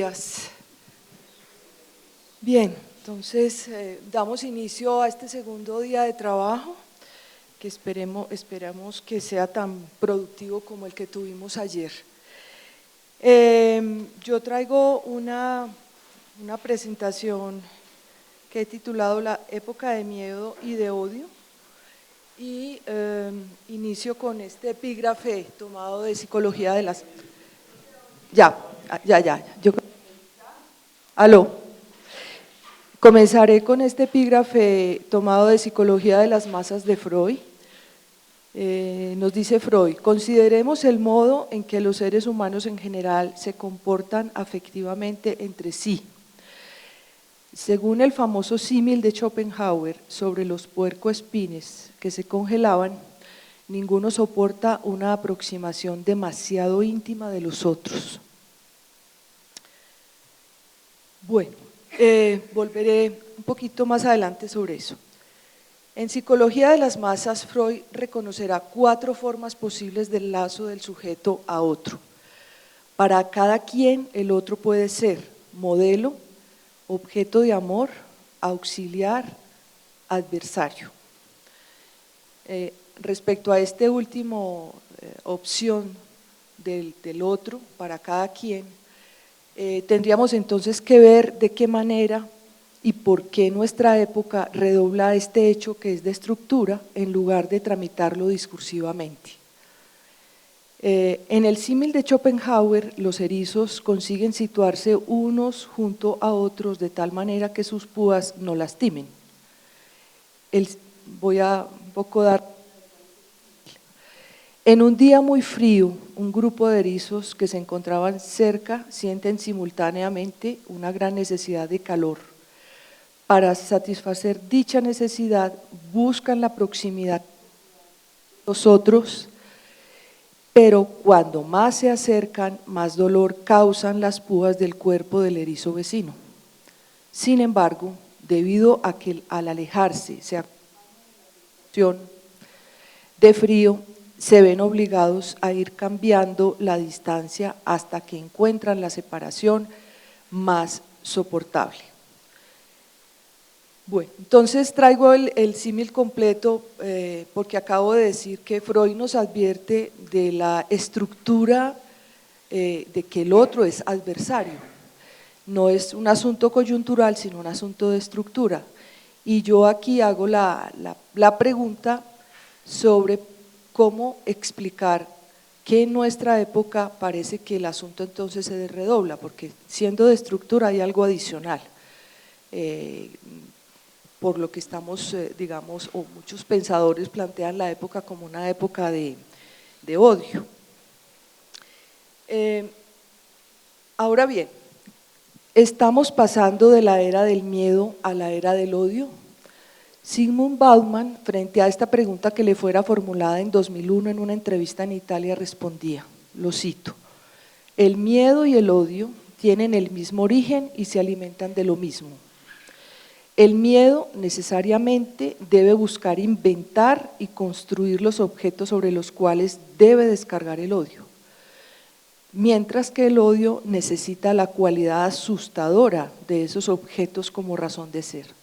días. Bien, entonces damos inicio a este segundo día de trabajo, que esperamos que sea tan productivo como el que tuvimos ayer. Yo traigo una presentación que he titulado La época de miedo y de odio, y inicio con este epígrafe tomado de Psicología de las… Ya. Aló. Comenzaré con este epígrafe tomado de Psicología de las masas de Freud. Nos dice Freud: consideremos el modo en que los seres humanos en general se comportan afectivamente entre sí. Según el famoso símil de Schopenhauer sobre los puercoespines que se congelaban, ninguno soporta una aproximación demasiado íntima de los otros. Bueno, volveré un poquito más adelante sobre eso. En Psicología de las masas, Freud reconocerá 4 formas posibles del lazo del sujeto a otro. Para cada quien, el otro puede ser modelo, objeto de amor, auxiliar, adversario. Respecto a esta última opción del otro, para cada quien, tendríamos entonces que ver de qué manera y por qué nuestra época redobla este hecho que es de estructura en lugar de tramitarlo discursivamente. En el símil de Schopenhauer, los erizos consiguen situarse unos junto a otros de tal manera que sus púas no lastimen. Voy a un poco dar… En un día muy frío, un grupo de erizos que se encontraban cerca sienten simultáneamente una gran necesidad de calor. Para satisfacer dicha necesidad, buscan la proximidad de los otros, pero cuando más se acercan, más dolor causan las púas del cuerpo del erizo vecino. Sin embargo, debido a que al alejarse se acumula de frío, se ven obligados a ir cambiando la distancia hasta que encuentran la separación más soportable. Bueno, entonces traigo el símil completo porque acabo de decir que Freud nos advierte de la estructura de que el otro es adversario. No es un asunto coyuntural, sino un asunto de estructura. Y yo aquí hago la pregunta sobre cómo explicar que en nuestra época parece que el asunto entonces se redobla, porque siendo de estructura hay algo adicional. Por lo que estamos, digamos, o muchos pensadores plantean la época como una época de odio. Ahora bien, ¿estamos pasando de la era del miedo a la era del odio? Zygmunt Bauman, frente a esta pregunta que le fuera formulada en 2001 en una entrevista en Italia, respondía, lo cito: el miedo y el odio tienen el mismo origen y se alimentan de lo mismo. El miedo necesariamente debe buscar inventar y construir los objetos sobre los cuales debe descargar el odio, mientras que el odio necesita la cualidad asustadora de esos objetos como razón de ser.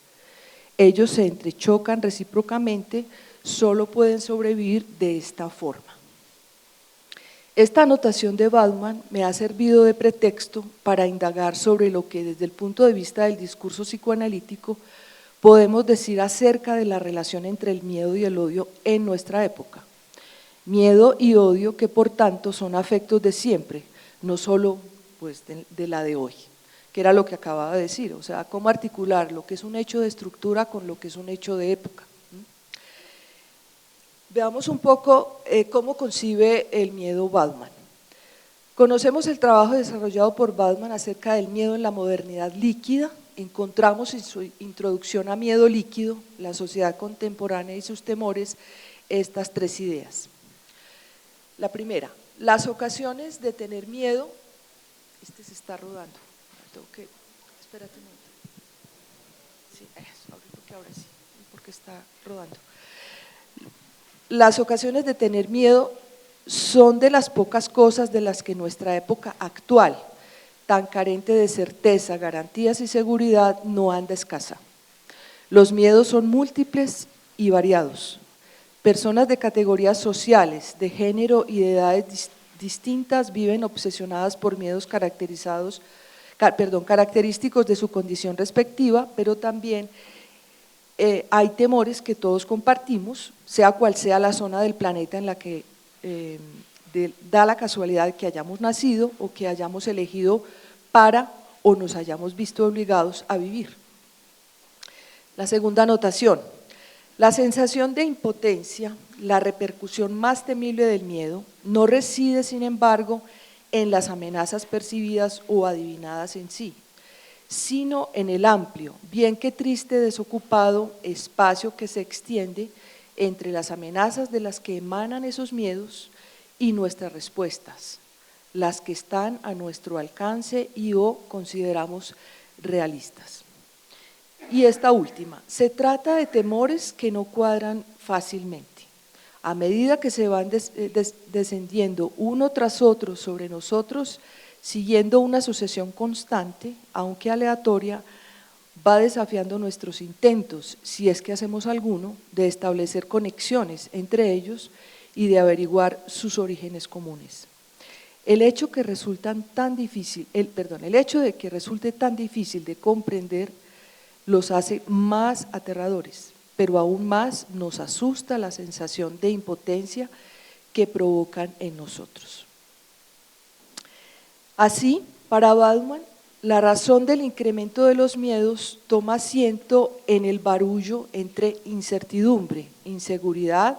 Ellos se entrechocan recíprocamente, solo pueden sobrevivir de esta forma. Esta anotación de Bauman me ha servido de pretexto para indagar sobre lo que desde el punto de vista del discurso psicoanalítico podemos decir acerca de la relación entre el miedo y el odio en nuestra época. Miedo y odio que por tanto son afectos de siempre, no solo pues, de la de hoy, que era lo que acababa de decir, o sea, cómo articular lo que es un hecho de estructura con lo que es un hecho de época. Veamos un poco cómo concibe el miedo Bauman. Conocemos el trabajo desarrollado por Bauman acerca del miedo en la modernidad líquida. Encontramos en su introducción a Miedo líquido, la sociedad contemporánea y sus temores, estas 3 ideas. La primera, las ocasiones de tener miedo. Este se está rodando. Espérate un momento. Sí, porque ahora sí, porque está rodando. Las ocasiones de tener miedo son de las pocas cosas de las que nuestra época actual, tan carente de certeza, garantías y seguridad, no anda escasa. Los miedos son múltiples y variados. Personas de categorías sociales, de género y de edades distintas viven obsesionadas por miedos característicos de su condición respectiva, pero también hay temores que todos compartimos, sea cual sea la zona del planeta en la que da la casualidad que hayamos nacido o que hayamos elegido para o nos hayamos visto obligados a vivir. La segunda anotación, la sensación de impotencia, la repercusión más temible del miedo, no reside, sin embargo, en las amenazas percibidas o adivinadas en sí, sino en el amplio, bien que triste, desocupado espacio que se extiende entre las amenazas de las que emanan esos miedos y nuestras respuestas, las que están a nuestro alcance y o consideramos realistas. Y esta última, se trata de temores que no cuadran fácilmente. A medida que se van descendiendo uno tras otro sobre nosotros, siguiendo una sucesión constante, aunque aleatoria, va desafiando nuestros intentos, si es que hacemos alguno, de establecer conexiones entre ellos y de averiguar sus orígenes comunes. El hecho de que resulte tan difícil de comprender los hace más aterradores, pero aún más nos asusta la sensación de impotencia que provocan en nosotros. Así, para Bauman, la razón del incremento de los miedos toma asiento en el barullo entre incertidumbre, inseguridad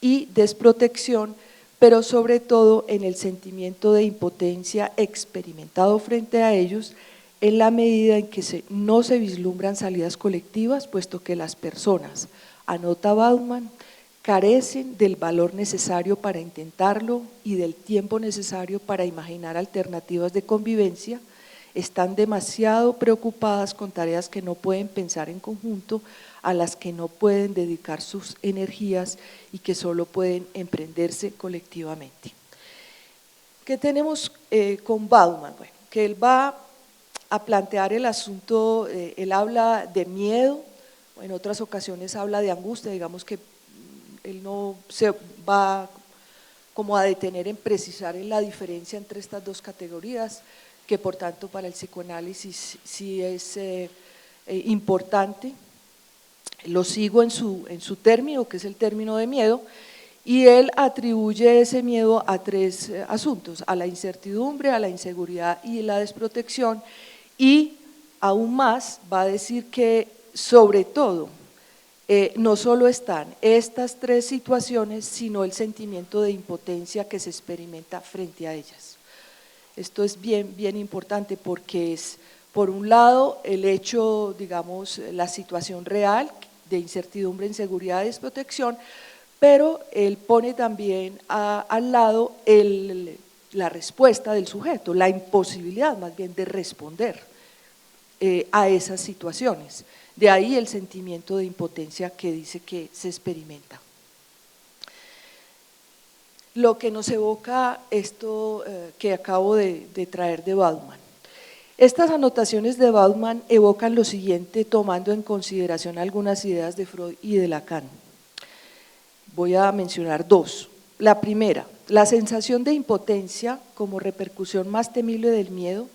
y desprotección, pero sobre todo en el sentimiento de impotencia experimentado frente a ellos, en la medida en que no se vislumbran salidas colectivas, puesto que las personas, anota Bauman, carecen del valor necesario para intentarlo y del tiempo necesario para imaginar alternativas de convivencia, están demasiado preocupadas con tareas que no pueden pensar en conjunto, a las que no pueden dedicar sus energías y que solo pueden emprenderse colectivamente. ¿Qué tenemos con Bauman? Bueno, que él va a plantear el asunto, él habla de miedo, en otras ocasiones habla de angustia, digamos que él no se va como a detener en precisar en la diferencia entre estas dos categorías, que por tanto para el psicoanálisis sí es importante. Lo sigo en su término, que es el término de miedo, y él atribuye ese miedo a tres asuntos: a la incertidumbre, a la inseguridad y la desprotección, y aún más va a decir que sobre todo no solo están estas tres situaciones, sino el sentimiento de impotencia que se experimenta frente a ellas. Esto es bien importante, porque es, por un lado, el hecho, digamos, la situación real de incertidumbre, inseguridad y desprotección, pero él pone también al lado la respuesta del sujeto, la imposibilidad más bien de responder a esas situaciones. De ahí el sentimiento de impotencia que dice que se experimenta. Lo que nos evoca esto que acabo de traer de Bauman. Estas anotaciones de Bauman evocan lo siguiente, tomando en consideración algunas ideas de Freud y de Lacan. Voy a mencionar dos. La primera, la sensación de impotencia como repercusión más temible del miedo,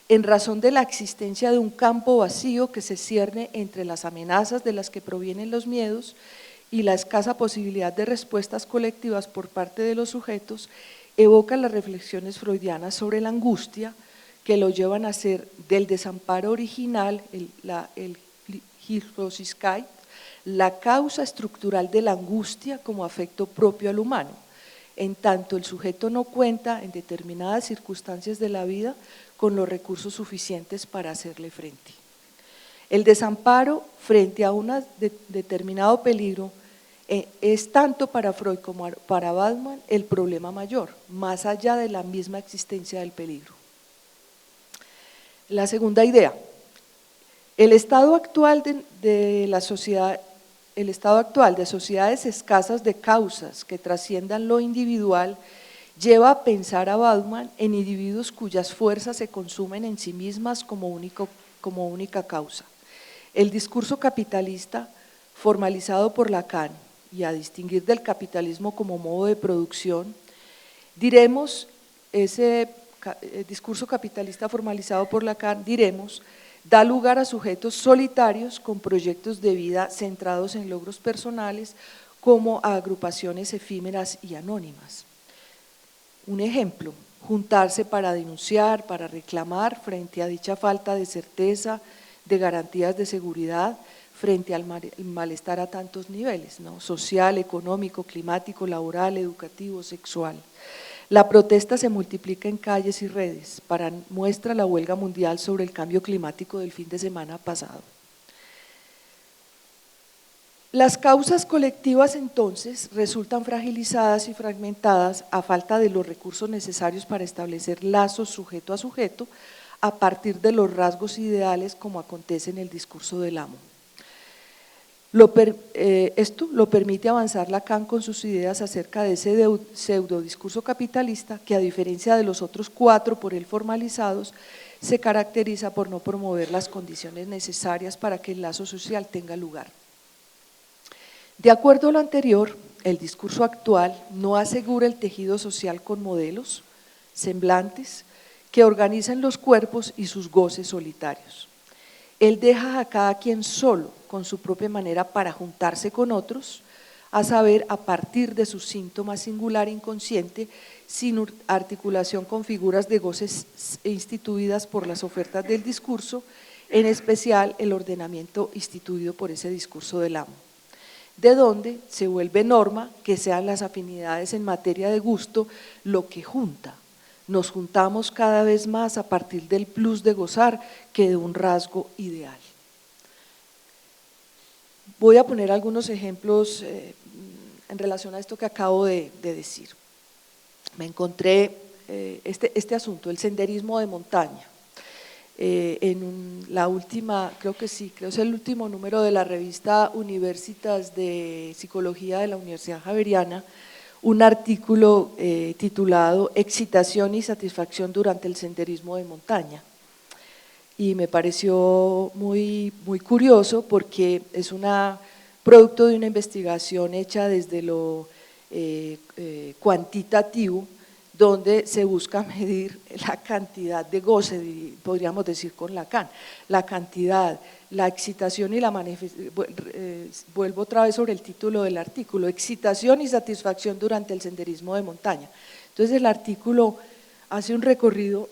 en razón de la existencia de un campo vacío que se cierne entre las amenazas de las que provienen los miedos y la escasa posibilidad de respuestas colectivas por parte de los sujetos, evoca las reflexiones freudianas sobre la angustia, que lo llevan a hacer del desamparo original, el Hilflosigkeit, la causa estructural de la angustia como afecto propio al humano, en tanto el sujeto no cuenta en determinadas circunstancias de la vida con los recursos suficientes para hacerle frente. El desamparo frente a un determinado peligro es tanto para Freud como para Bauman el problema mayor, más allá de la misma existencia del peligro. La segunda idea, el estado actual de sociedades escasas de causas que trasciendan lo individual lleva a pensar a Bauman en individuos cuyas fuerzas se consumen en sí mismas como única causa. El discurso capitalista, formalizado por Lacan, y a distinguir del capitalismo como modo de producción, diremos, ese discurso capitalista formalizado por Lacan, diremos, da lugar a sujetos solitarios con proyectos de vida centrados en logros personales como a agrupaciones efímeras y anónimas. Un ejemplo, juntarse para denunciar, para reclamar frente a dicha falta de certeza, de garantías de seguridad, frente al malestar a tantos niveles, ¿no? Social, económico, climático, laboral, educativo, sexual. La protesta se multiplica en calles y redes, para muestra la huelga mundial sobre el cambio climático del fin de semana pasado. Las causas colectivas entonces resultan fragilizadas y fragmentadas a falta de los recursos necesarios para establecer lazos sujeto a sujeto a partir de los rasgos ideales como acontece en el discurso del amo. Esto lo permite avanzar Lacan con sus ideas acerca de ese pseudodiscurso capitalista que, a diferencia de los otros 4 por él formalizados, se caracteriza por no promover las condiciones necesarias para que el lazo social tenga lugar. De acuerdo a lo anterior, el discurso actual no asegura el tejido social con modelos, semblantes, que organizan los cuerpos y sus goces solitarios. Él deja a cada quien solo, con su propia manera para juntarse con otros, a saber, a partir de su síntoma singular inconsciente, sin articulación con figuras de goces instituidas por las ofertas del discurso, en especial el ordenamiento instituido por ese discurso del amo, de donde se vuelve norma que sean las afinidades en materia de gusto lo que junta. Nos juntamos cada vez más a partir del plus de gozar que de un rasgo ideal. Voy a poner algunos ejemplos en relación a esto que acabo de decir. Me encontré este asunto, el senderismo de montaña, la última, creo que es el último número de la revista Universitas de Psicología de la Universidad Javeriana, un artículo titulado Excitación y satisfacción durante el senderismo de montaña. Y me pareció muy curioso porque es producto de una investigación hecha desde lo cuantitativo, donde se busca medir la cantidad de goce, podríamos decir con Lacan, la cantidad, la excitación y la manifestación. Vuelvo otra vez sobre el título del artículo, excitación y satisfacción durante el senderismo de montaña. Entonces el artículo hace un recorrido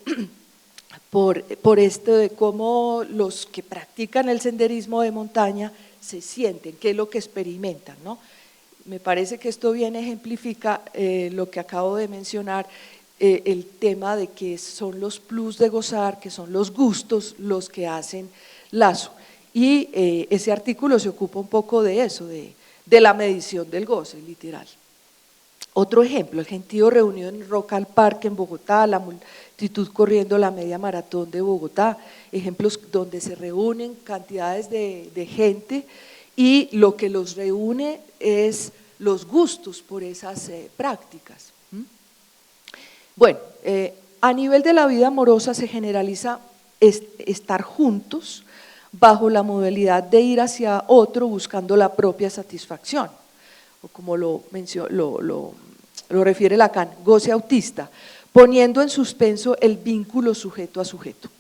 por esto de cómo los que practican el senderismo de montaña se sienten, qué es lo que experimentan, ¿no? Me parece que esto bien ejemplifica lo que acabo de mencionar, el tema de que son los plus de gozar, que son los gustos los que hacen lazo. Y ese artículo se ocupa un poco de eso, de la medición del goce, literal. Otro ejemplo, el gentío reunido en Rock al Parque en Bogotá, la multitud corriendo la media maratón de Bogotá, ejemplos donde se reúnen cantidades de gente y lo que los reúne es los gustos por esas prácticas. Bueno, a nivel de la vida amorosa se generaliza estar juntos bajo la modalidad de ir hacia otro buscando la propia satisfacción, o como lo refiere Lacan, goce autista, poniendo en suspenso el vínculo sujeto a sujeto.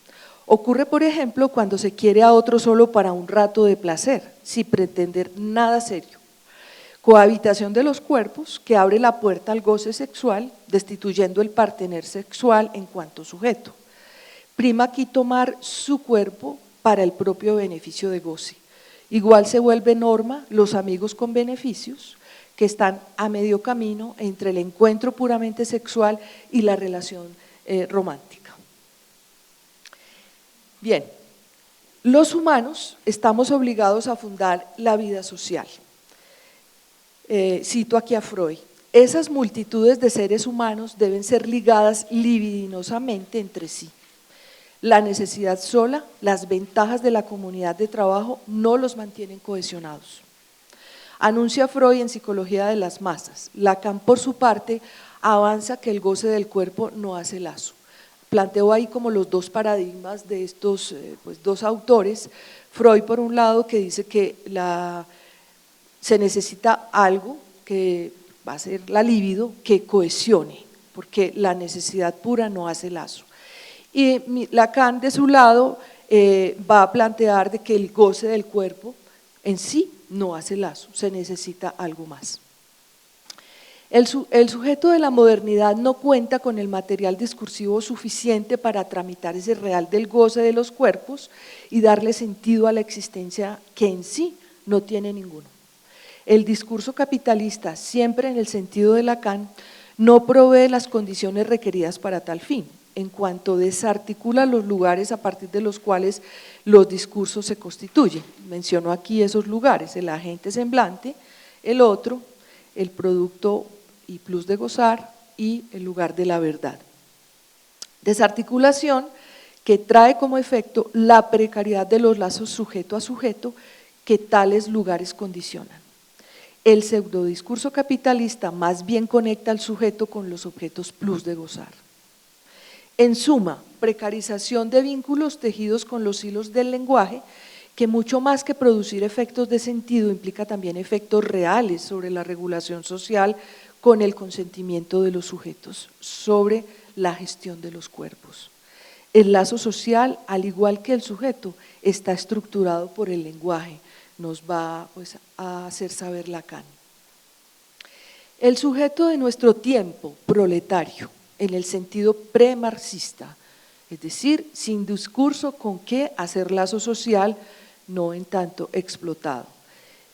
Ocurre, por ejemplo, cuando se quiere a otro solo para un rato de placer, sin pretender nada serio. Cohabitación de los cuerpos que abre la puerta al goce sexual, destituyendo el partener sexual en cuanto sujeto. Prima aquí tomar su cuerpo para el propio beneficio de goce. Igual se vuelve norma los amigos con beneficios, que están a medio camino entre el encuentro puramente sexual y la relación romántica. Bien, los humanos estamos obligados a fundar la vida social. Cito aquí a Freud, esas multitudes de seres humanos deben ser ligadas libidinosamente entre sí. La necesidad sola, las ventajas de la comunidad de trabajo no los mantienen cohesionados. Anuncia Freud en Psicología de las Masas. Lacan, por su parte, avanza que el goce del cuerpo no hace lazo. Planteo ahí como los dos paradigmas de estos pues, dos autores. Freud, por un lado, que dice que se necesita algo que va a ser la libido, que cohesione, porque la necesidad pura no hace lazo. Y Lacan, de su lado, va a plantear de que el goce del cuerpo en sí no hace lazo, se necesita algo más. El sujeto de la modernidad no cuenta con el material discursivo suficiente para tramitar ese real del goce de los cuerpos y darle sentido a la existencia que en sí no tiene ninguno. El discurso capitalista, siempre en el sentido de Lacan, no provee las condiciones requeridas para tal fin, en cuanto desarticula los lugares a partir de los cuales los discursos se constituyen. Menciono aquí esos lugares: el agente semblante, el otro, el producto y plus de gozar y el lugar de la verdad. Desarticulación que trae como efecto la precariedad de los lazos sujeto a sujeto que tales lugares condicionan. El pseudodiscurso capitalista más bien conecta al sujeto con los objetos plus de gozar. En suma, precarización de vínculos tejidos con los hilos del lenguaje, que mucho más que producir efectos de sentido implica también efectos reales sobre la regulación social con el consentimiento de los sujetos, sobre la gestión de los cuerpos. El lazo social, al igual que el sujeto, está estructurado por el lenguaje, nos va pues, a hacer saber Lacan. El sujeto de nuestro tiempo, proletario, en el sentido premarxista, es decir, sin discurso con qué hacer lazo social, no en tanto explotado,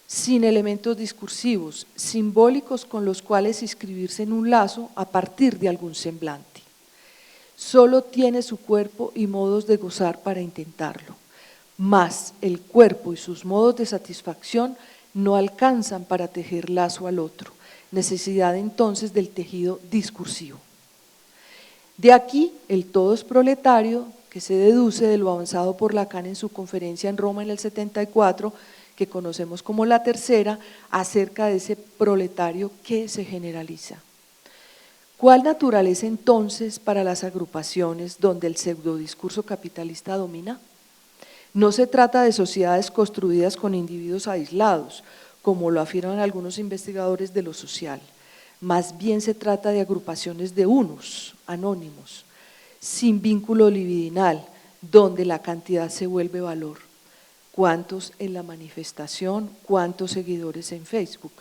sin elementos discursivos, simbólicos con los cuales inscribirse en un lazo a partir de algún semblante. Solo tiene su cuerpo y modos de gozar para intentarlo, mas el cuerpo y sus modos de satisfacción no alcanzan para tejer lazo al otro, necesidad entonces del tejido discursivo. De aquí el todo es proletario, que se deduce de lo avanzado por Lacan en su conferencia en Roma en el 74, que conocemos como la tercera, acerca de ese proletario que se generaliza. ¿Cuál naturaleza entonces para las agrupaciones donde el pseudodiscurso capitalista domina? No se trata de sociedades construidas con individuos aislados, como lo afirman algunos investigadores de lo social. Más bien se trata de agrupaciones de unos, anónimos, sin vínculo libidinal, donde la cantidad se vuelve valor. ¿Cuántos en la manifestación? ¿Cuántos seguidores en Facebook?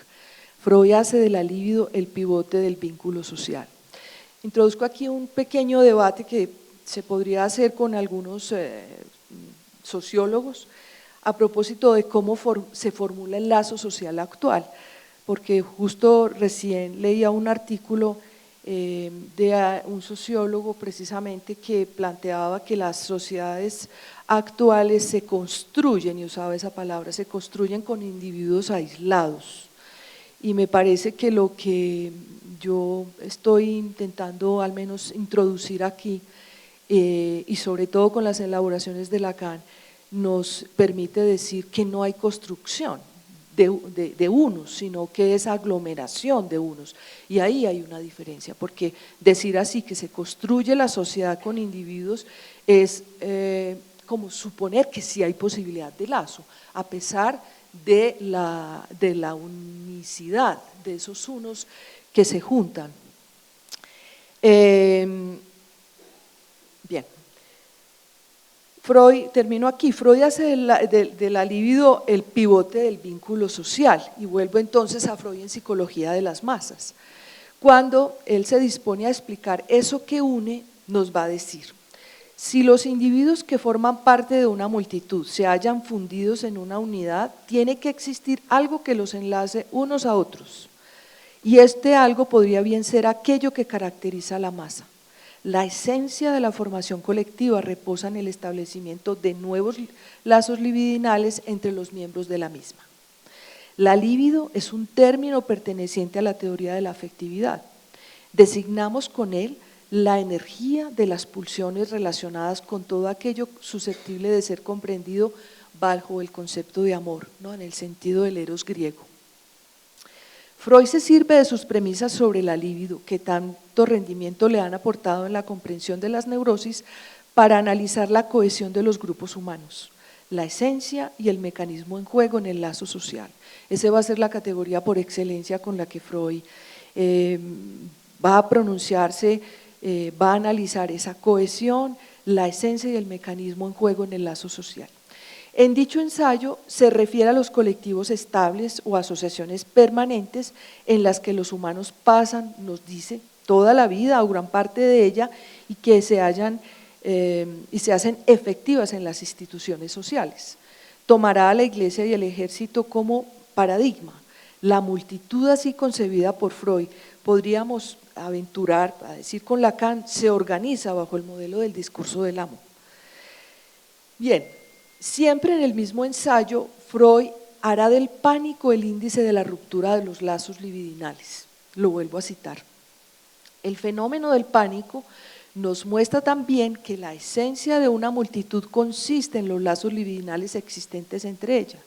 Freud hace de la libido el pivote del vínculo social. Introduzco aquí un pequeño debate que se podría hacer con algunos sociólogos a propósito de cómo se formula el lazo social actual, porque justo recién leía un artículo de un sociólogo precisamente que planteaba que las sociedades actuales se construyen, y usaba esa palabra, se construyen con individuos aislados. Y me parece que lo que yo estoy intentando al menos introducir aquí, y sobre todo con las elaboraciones de Lacan, nos permite decir que no hay construcción de unos, sino que es aglomeración de unos. Y ahí hay una diferencia, porque decir así que se construye la sociedad con individuos es como suponer que sí hay posibilidad de lazo, a pesar de la unicidad de esos unos que se juntan. Bien. Freud, termino aquí, Freud hace de la libido el pivote del vínculo social, y vuelvo entonces a Freud en Psicología de las Masas. Cuando él se dispone a explicar eso que une, nos va a decir: si los individuos que forman parte de una multitud se hallan fundidos en una unidad, tiene que existir algo que los enlace unos a otros, y este algo podría bien ser aquello que caracteriza a la masa. La esencia de la formación colectiva reposa en el establecimiento de nuevos lazos libidinales entre los miembros de la misma. La libido es un término perteneciente a la teoría de la afectividad. Designamos con él la energía de las pulsiones relacionadas con todo aquello susceptible de ser comprendido bajo el concepto de amor, ¿no? En el sentido del eros griego. Freud se sirve de sus premisas sobre la libido, que tanto rendimiento le han aportado en la comprensión de las neurosis, para analizar la cohesión de los grupos humanos, la esencia y el mecanismo en juego en el lazo social. Esa va a ser la categoría por excelencia con la que Freud va a pronunciarse, va a analizar esa cohesión, la esencia y el mecanismo en juego en el lazo social. En dicho ensayo se refiere a los colectivos estables o asociaciones permanentes en las que los humanos pasan, nos dice, toda la vida o gran parte de ella y que se hacen efectivas en las instituciones sociales. Tomará a la Iglesia y el ejército como paradigma. La multitud así concebida por Freud, podríamos aventurar a decir con Lacan, se organiza bajo el modelo del discurso del amo. Bien, siempre en el mismo ensayo, Freud hará del pánico el índice de la ruptura de los lazos libidinales. Lo vuelvo a citar. El fenómeno del pánico nos muestra también que la esencia de una multitud consiste en los lazos libidinales existentes entre ellas.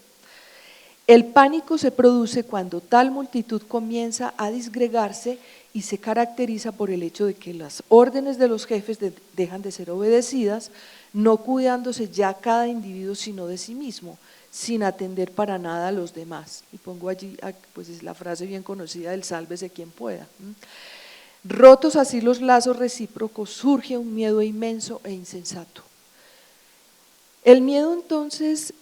El pánico se produce cuando tal multitud comienza a disgregarse y se caracteriza por el hecho de que las órdenes de los jefes dejan de ser obedecidas, no cuidándose ya cada individuo sino de sí mismo, sin atender para nada a los demás. Y pongo allí pues es la frase bien conocida del sálvese quien pueda. Rotos así los lazos recíprocos, surge un miedo inmenso e insensato. El miedo entonces,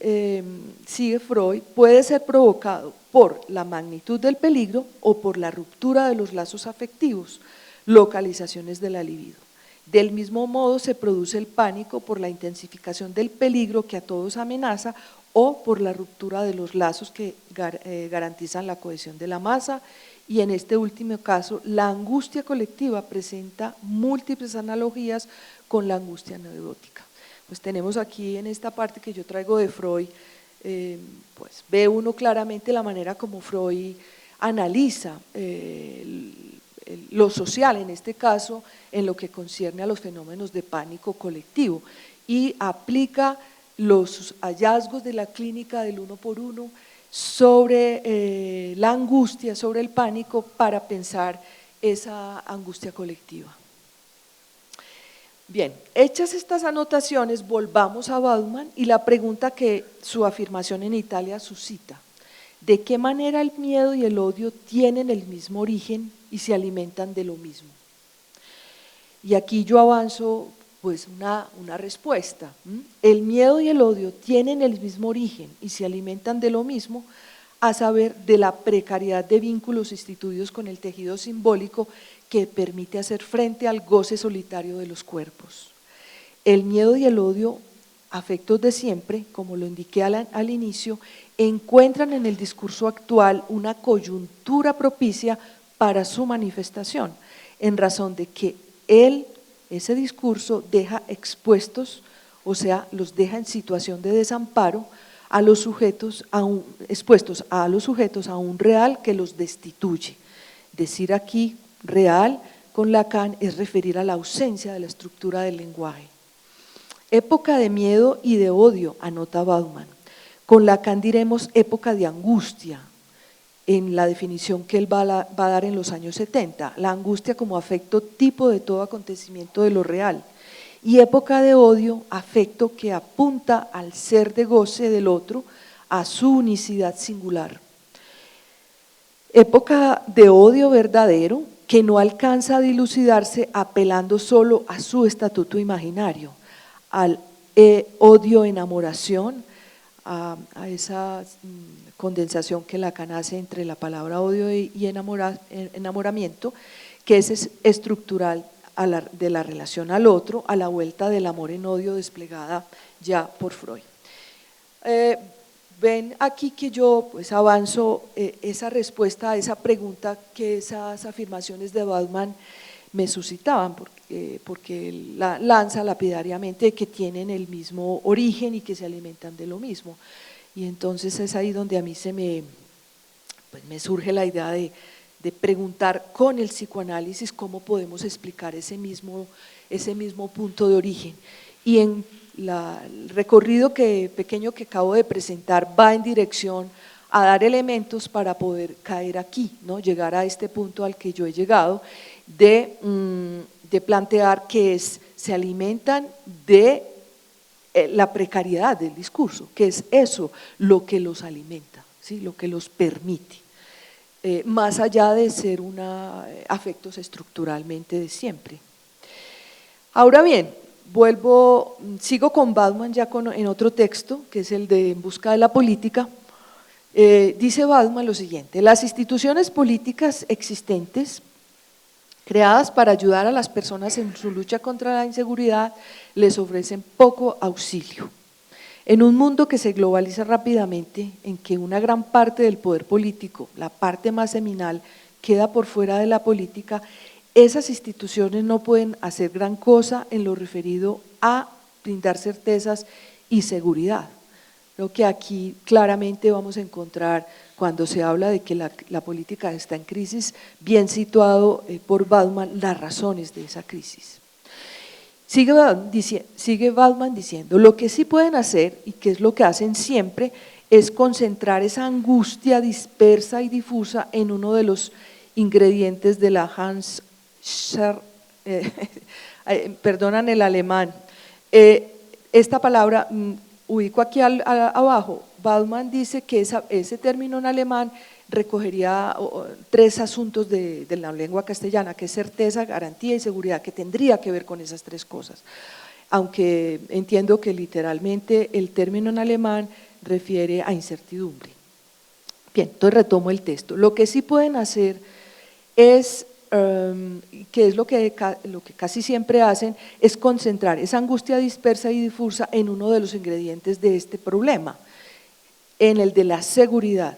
sigue Freud, puede ser provocado por la magnitud del peligro o por la ruptura de los lazos afectivos, localizaciones de la libido. Del mismo modo se produce el pánico por la intensificación del peligro que a todos amenaza o por la ruptura de los lazos que garantizan la cohesión de la masa, y en este último caso la angustia colectiva presenta múltiples analogías con la angustia neurótica. Pues tenemos aquí en esta parte que yo traigo de Freud, pues ve uno claramente la manera como Freud analiza lo social, en este caso, en lo que concierne a los fenómenos de pánico colectivo, y aplica los hallazgos de la clínica del uno por uno sobre la angustia, sobre el pánico, para pensar esa angustia colectiva. Bien, hechas estas anotaciones, volvamos a Bauman y la pregunta que su afirmación en Italia suscita: ¿de qué manera el miedo y el odio tienen el mismo origen y se alimentan de lo mismo? Y aquí yo avanzo pues una respuesta. El miedo y el odio tienen el mismo origen y se alimentan de lo mismo, a saber, de la precariedad de vínculos instituidos con el tejido simbólico que permite hacer frente al goce solitario de los cuerpos. El miedo y el odio, afectos de siempre, como lo indiqué al inicio, encuentran en el discurso actual una coyuntura propicia para su manifestación, en razón de que ese discurso deja expuestos, o sea, los deja en situación de desamparo a los sujetos, expuestos a los sujetos a un real que los destituye. Decir aquí real con Lacan es referir a la ausencia de la estructura del lenguaje. Época de miedo y de odio, anota Bauman. Con Lacan diremos época de angustia, en la definición que él va a dar en los años 70, la angustia como afecto tipo de todo acontecimiento de lo real, y época de odio, afecto que apunta al ser de goce del otro, a su unicidad singular. Época de odio verdadero que no alcanza a dilucidarse apelando solo a su estatuto imaginario, al odio enamoración, a esa condensación que Lacan hace entre la palabra odio y enamoramiento, que es estructural de la relación al otro, a la vuelta del amor en odio desplegada ya por Freud. Ven aquí que yo pues avanzo esa respuesta a esa pregunta que esas afirmaciones de Bauman me suscitaban, porque él la lanza lapidariamente que tienen el mismo origen y que se alimentan de lo mismo. Y entonces es ahí donde a mí pues me surge la idea de preguntar con el psicoanálisis cómo podemos explicar ese mismo punto de origen. Y en el recorrido pequeño que acabo de presentar va en dirección a dar elementos para poder caer aquí, ¿no? Llegar a este punto al que yo he llegado de plantear que se alimentan de la precariedad del discurso, que es eso lo que los alimenta, ¿sí? Lo que los permite, más allá de ser afectos estructuralmente de siempre. Ahora bien, sigo con Bauman ya en otro texto, que es el de En busca de la política. Dice Bauman lo siguiente: las instituciones políticas existentes, creadas para ayudar a las personas en su lucha contra la inseguridad, les ofrecen poco auxilio. En un mundo que se globaliza rápidamente, en que una gran parte del poder político, la parte más seminal, queda por fuera de la política, esas instituciones no pueden hacer gran cosa en lo referido a brindar certezas y seguridad. Creo que aquí claramente vamos a encontrar, cuando se habla de que la política está en crisis, bien situado por Bauman las razones de esa crisis. Sigue Bauman diciendo, lo que sí pueden hacer, y que es lo que hacen siempre, es concentrar esa angustia dispersa y difusa en uno de los ingredientes de la perdonan el alemán. Esta palabra, ubico aquí abajo, Bauman dice que ese término en alemán recogería tres asuntos de la lengua castellana, que es certeza, garantía y seguridad, que tendría que ver con esas tres cosas. Aunque entiendo que literalmente el término en alemán refiere a incertidumbre. Bien, entonces retomo el texto. Lo que sí pueden hacer es, que es lo que casi siempre hacen, es concentrar esa angustia dispersa y difusa en uno de los ingredientes de este problema, en el de la seguridad,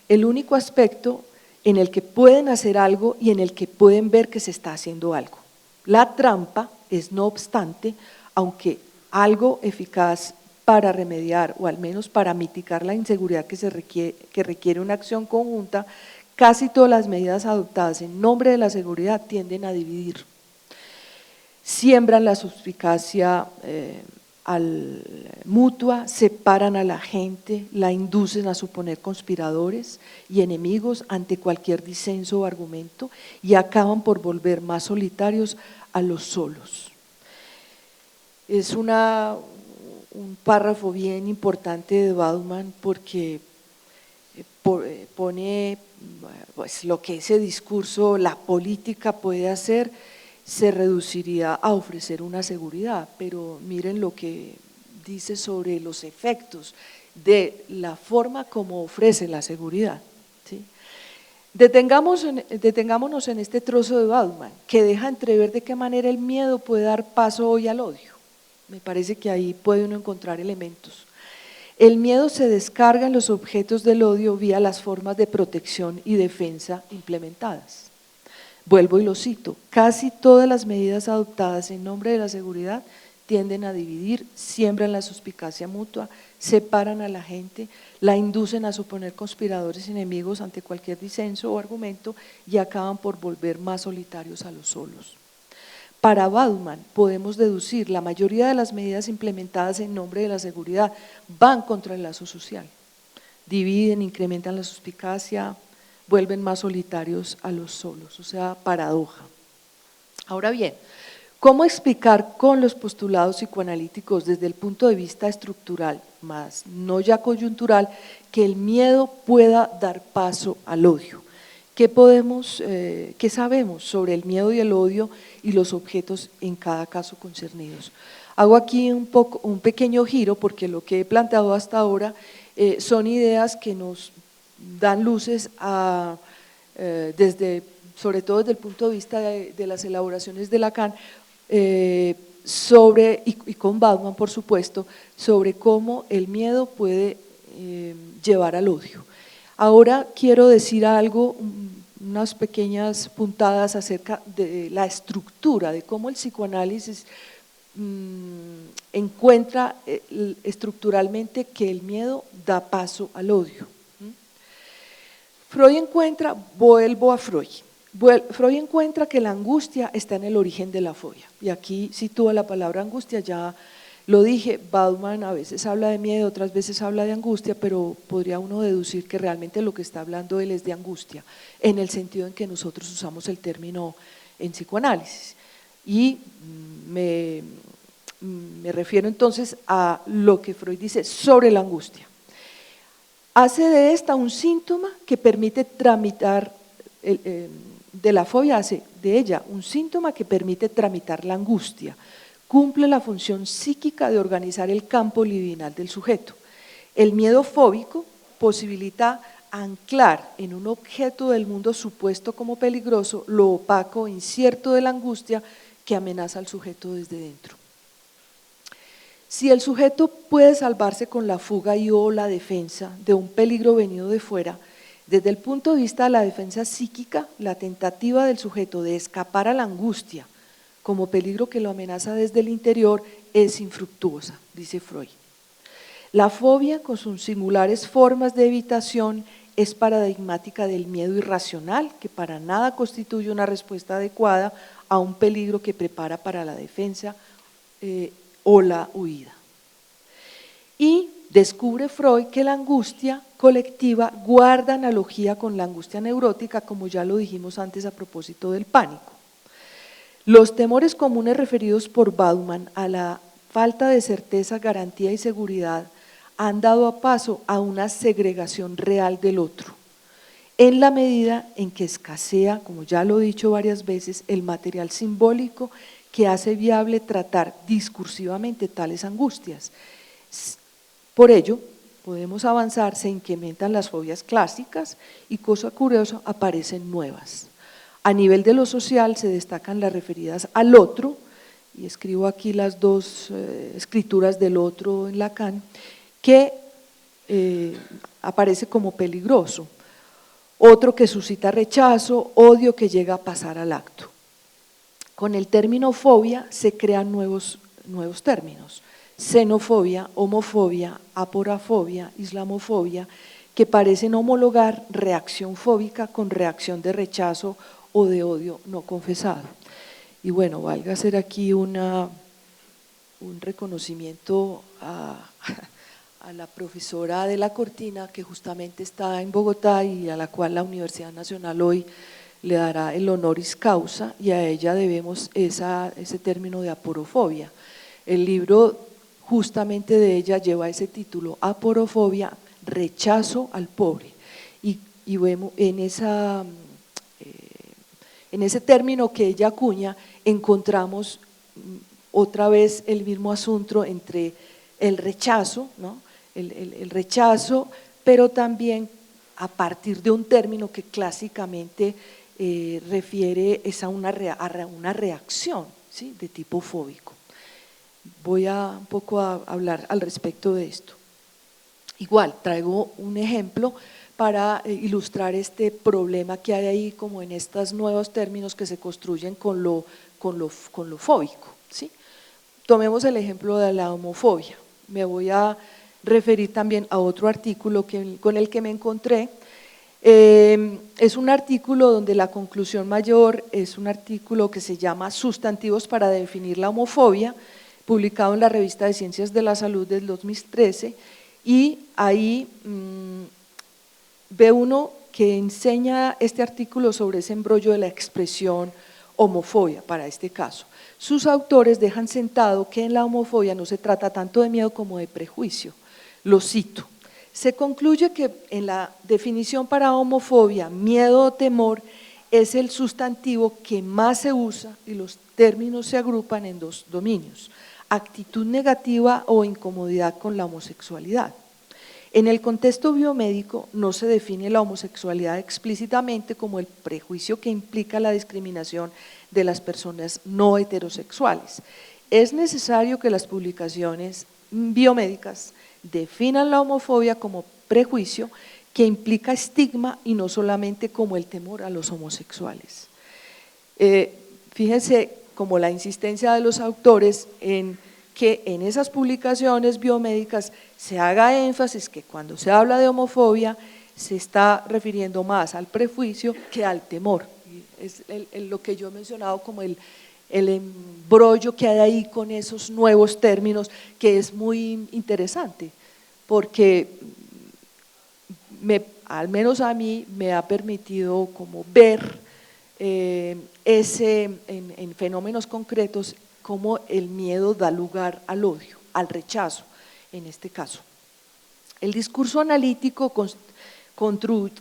el único aspecto en el que pueden hacer algo y en el que pueden ver que se está haciendo algo. La trampa es, no obstante, aunque algo eficaz para remediar o al menos para mitigar la inseguridad que requiere una acción conjunta, casi todas las medidas adoptadas en nombre de la seguridad tienden a dividir. Siembran la suspicacia mutua, separan a la gente, la inducen a suponer conspiradores y enemigos ante cualquier disenso o argumento y acaban por volver más solitarios a los solos. Es un párrafo bien importante de Bauman porque pone pues, lo que ese discurso, la política puede hacer, se reduciría a ofrecer una seguridad, pero miren lo que dice sobre los efectos de la forma como ofrece la seguridad, ¿sí? Detengámonos en este trozo de Bauman, que deja entrever de qué manera el miedo puede dar paso hoy al odio. Me parece que ahí puede uno encontrar elementos. El miedo se descarga en los objetos del odio vía las formas de protección y defensa implementadas. Vuelvo y lo cito, casi todas las medidas adoptadas en nombre de la seguridad tienden a dividir, siembran la suspicacia mutua, separan a la gente, la inducen a suponer conspiradores enemigos ante cualquier disenso o argumento y acaban por volver más solitarios a los solos. Para Bauman podemos deducir, la mayoría de las medidas implementadas en nombre de la seguridad van contra el lazo social, dividen, incrementan la suspicacia, vuelven más solitarios a los solos, o sea, paradoja. Ahora bien, ¿cómo explicar con los postulados psicoanalíticos desde el punto de vista estructural, más no ya coyuntural, que el miedo pueda dar paso al odio? ¿Qué sabemos sobre el miedo y el odio y los objetos en cada caso concernidos? Hago aquí un pequeño giro porque lo que he planteado hasta ahora son ideas que nos dan luces sobre todo desde el punto de vista de las elaboraciones de Lacan, y con Bauman por supuesto, sobre cómo el miedo puede llevar al odio. Ahora quiero decir algo, unas pequeñas puntadas acerca de la estructura, de cómo el psicoanálisis encuentra estructuralmente que el miedo da paso al odio. Freud encuentra que la angustia está en el origen de la fobia, y aquí sitúa la palabra angustia, ya Lo dije, Bauman a veces habla de miedo, otras veces habla de angustia, pero podría uno deducir que realmente lo que está hablando él es de angustia, en el sentido en que nosotros usamos el término en psicoanálisis. Y me refiero entonces a lo que Freud dice sobre la angustia. Hace de esta un síntoma que permite tramitar, de la fobia hace de ella un síntoma que permite tramitar la angustia. Cumple la función psíquica de organizar el campo libidinal del sujeto. El miedo fóbico posibilita anclar en un objeto del mundo supuesto como peligroso lo opaco e incierto de la angustia que amenaza al sujeto desde dentro. Si el sujeto puede salvarse con la fuga y o la defensa de un peligro venido de fuera, desde el punto de vista de la defensa psíquica, la tentativa del sujeto de escapar a la angustia como peligro que lo amenaza desde el interior es infructuosa, dice Freud. La fobia, con sus singulares formas de evitación, es paradigmática del miedo irracional, que para nada constituye una respuesta adecuada a un peligro que prepara para la defensa o la huida. Y descubre Freud que la angustia colectiva guarda analogía con la angustia neurótica, como ya lo dijimos antes a propósito del pánico. Los temores comunes referidos por Bauman a la falta de certeza, garantía y seguridad han dado paso a una segregación real del otro, en la medida en que escasea, como ya lo he dicho varias veces, el material simbólico que hace viable tratar discursivamente tales angustias. Por ello, podemos avanzar, se incrementan las fobias clásicas y, cosa curiosa, aparecen nuevas. A nivel de lo social se destacan las referidas al otro, y escribo aquí las dos escrituras del otro en Lacan, que aparece como peligroso, otro que suscita rechazo, odio que llega a pasar al acto. Con el término fobia se crean nuevos términos: xenofobia, homofobia, aporafobia, islamofobia, que parecen homologar reacción fóbica con reacción de rechazo o de odio no confesado. Y bueno, valga hacer aquí un reconocimiento a la profesora de la Cortina, que justamente está en Bogotá y a la cual la Universidad Nacional hoy le dará el honoris causa, y a ella debemos ese término de aporofobia. El libro justamente de ella lleva ese título, Aporofobia, rechazo al pobre, y vemos en ese término que ella acuña encontramos otra vez el mismo asunto entre el rechazo, ¿no? el rechazo, pero también a partir de un término que clásicamente refiere a una reacción, ¿sí?, de tipo fóbico. Voy un poco a hablar al respecto de esto. Igual, traigo un ejemplo para ilustrar este problema que hay ahí, como en estos nuevos términos que se construyen con lo fóbico, ¿sí? Tomemos el ejemplo de la homofobia. Me voy a referir también a otro artículo con el que me encontré. Es un artículo donde la conclusión mayor es un artículo que se llama Sustantivos para definir la homofobia, publicado en la Revista de Ciencias de la Salud del 2013, y ahí ve uno que enseña este artículo sobre ese embrollo de la expresión homofobia para este caso. Sus autores dejan sentado que en la homofobia no se trata tanto de miedo como de prejuicio. Lo cito: se concluye que en la definición para homofobia, miedo o temor es el sustantivo que más se usa y los términos se agrupan en dos dominios: actitud negativa o incomodidad con la homosexualidad. En el contexto biomédico no se define la homosexualidad explícitamente como el prejuicio que implica la discriminación de las personas no heterosexuales. Es necesario que las publicaciones biomédicas definan la homofobia como prejuicio que implica estigma y no solamente como el temor a los homosexuales. Fíjense como la insistencia de los autores en que en esas publicaciones biomédicas se haga énfasis que cuando se habla de homofobia se está refiriendo más al prejuicio que al temor. Es lo que yo he mencionado como el el embrollo que hay ahí con esos nuevos términos, que es muy interesante, porque al menos a mí me ha permitido como ver en fenómenos concretos cómo el miedo da lugar al odio, al rechazo en este caso. El discurso analítico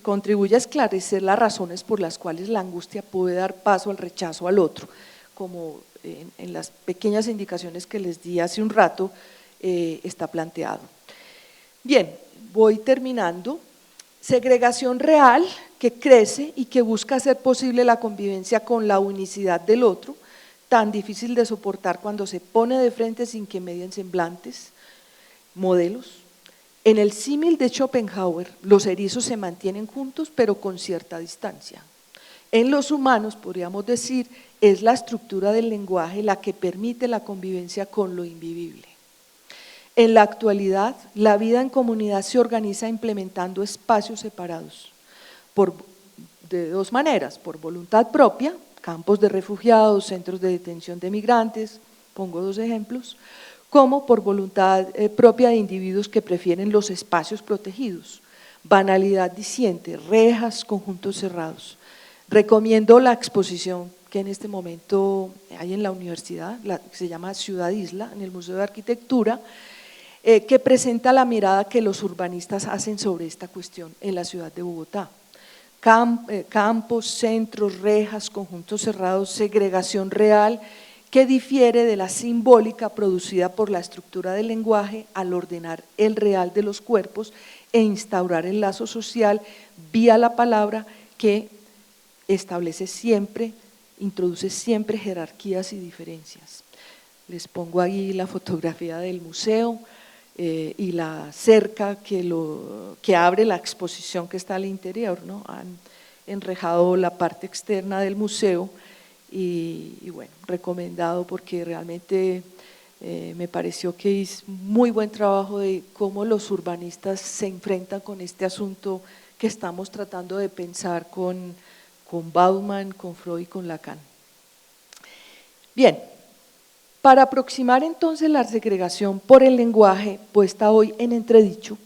contribuye a esclarecer las razones por las cuales la angustia puede dar paso al rechazo al otro, como en las pequeñas indicaciones que les di hace un rato está planteado. Bien, voy terminando. Segregación real que crece y que busca hacer posible la convivencia con la unicidad del otro, tan difícil de soportar cuando se pone de frente sin que medien semblantes, modelos. En el símil de Schopenhauer, los erizos se mantienen juntos pero con cierta distancia. En los humanos, podríamos decir, es la estructura del lenguaje la que permite la convivencia con lo invivible. En la actualidad, la vida en comunidad se organiza implementando espacios separados, de dos maneras, por voluntad propia, campos de refugiados, centros de detención de migrantes, pongo dos ejemplos, como por voluntad propia de individuos que prefieren los espacios protegidos, banalidad diciente, rejas, conjuntos cerrados. Recomiendo la exposición que en este momento hay en la universidad, que se llama Ciudad Isla, en el Museo de Arquitectura, que presenta la mirada que los urbanistas hacen sobre esta cuestión en la ciudad de Bogotá. Campos, centros, rejas, conjuntos cerrados, segregación real que difiere de la simbólica producida por la estructura del lenguaje al ordenar el real de los cuerpos e instaurar el lazo social vía la palabra que establece siempre, introduce siempre jerarquías y diferencias. Les pongo ahí la fotografía del museo y la cerca que abre la exposición que está al interior, ¿no? Han enrejado la parte externa del museo y bueno, recomendado porque realmente me pareció que es muy buen trabajo de cómo los urbanistas se enfrentan con este asunto que estamos tratando de pensar con Bauman, con Freud y con Lacan. Bien, para aproximar entonces la segregación por el lenguaje puesta hoy en entredicho,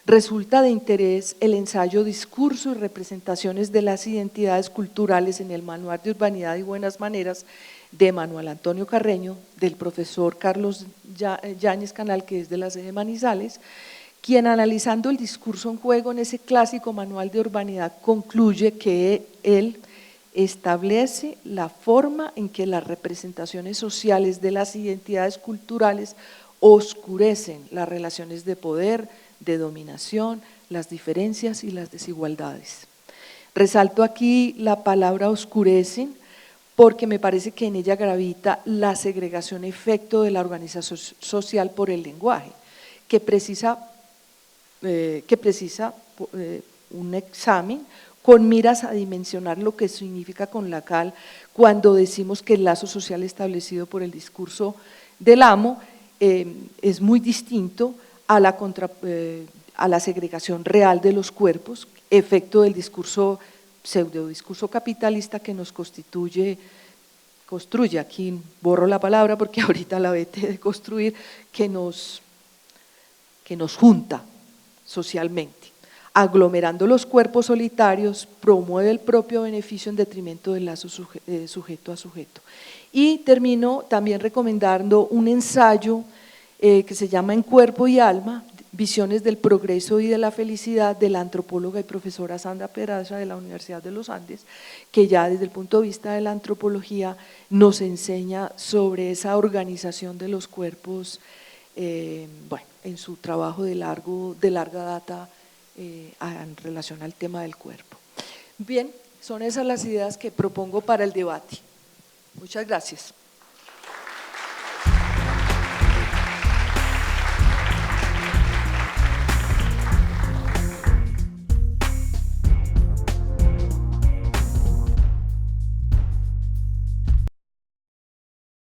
resulta de interés el ensayo Discurso y representaciones de las identidades culturales en el Manual de Urbanidad y Buenas Maneras de Manuel Antonio Carreño, del profesor Carlos Yáñez Canal, que es de la sede de Manizales, quien analizando el discurso en juego en ese clásico manual de urbanidad concluye que él establece la forma en que las representaciones sociales de las identidades culturales oscurecen las relaciones de poder, de dominación, las diferencias y las desigualdades. Resalto aquí la palabra oscurecen porque me parece que en ella gravita la segregación efecto de la organización social por el lenguaje, que precisa un examen con miras a dimensionar lo que significa con Lacan cuando decimos que el lazo social establecido por el discurso del amo es muy distinto a la segregación real de los cuerpos, efecto del discurso, pseudodiscurso capitalista que nos construye, aquí borro la palabra porque ahorita la vete de construir, que nos junta socialmente. Aglomerando los cuerpos solitarios, promueve el propio beneficio en detrimento del lazo sujeto a sujeto. Y termino también recomendando un ensayo que se llama En Cuerpo y Alma, Visiones del Progreso y de la Felicidad, de la antropóloga y profesora Sandra Peraza de la Universidad de los Andes, que ya desde el punto de vista de la antropología nos enseña sobre esa organización de los cuerpos, bueno, en su trabajo de larga data en relación al tema del cuerpo. Bien, son esas las ideas que propongo para el debate. Muchas gracias.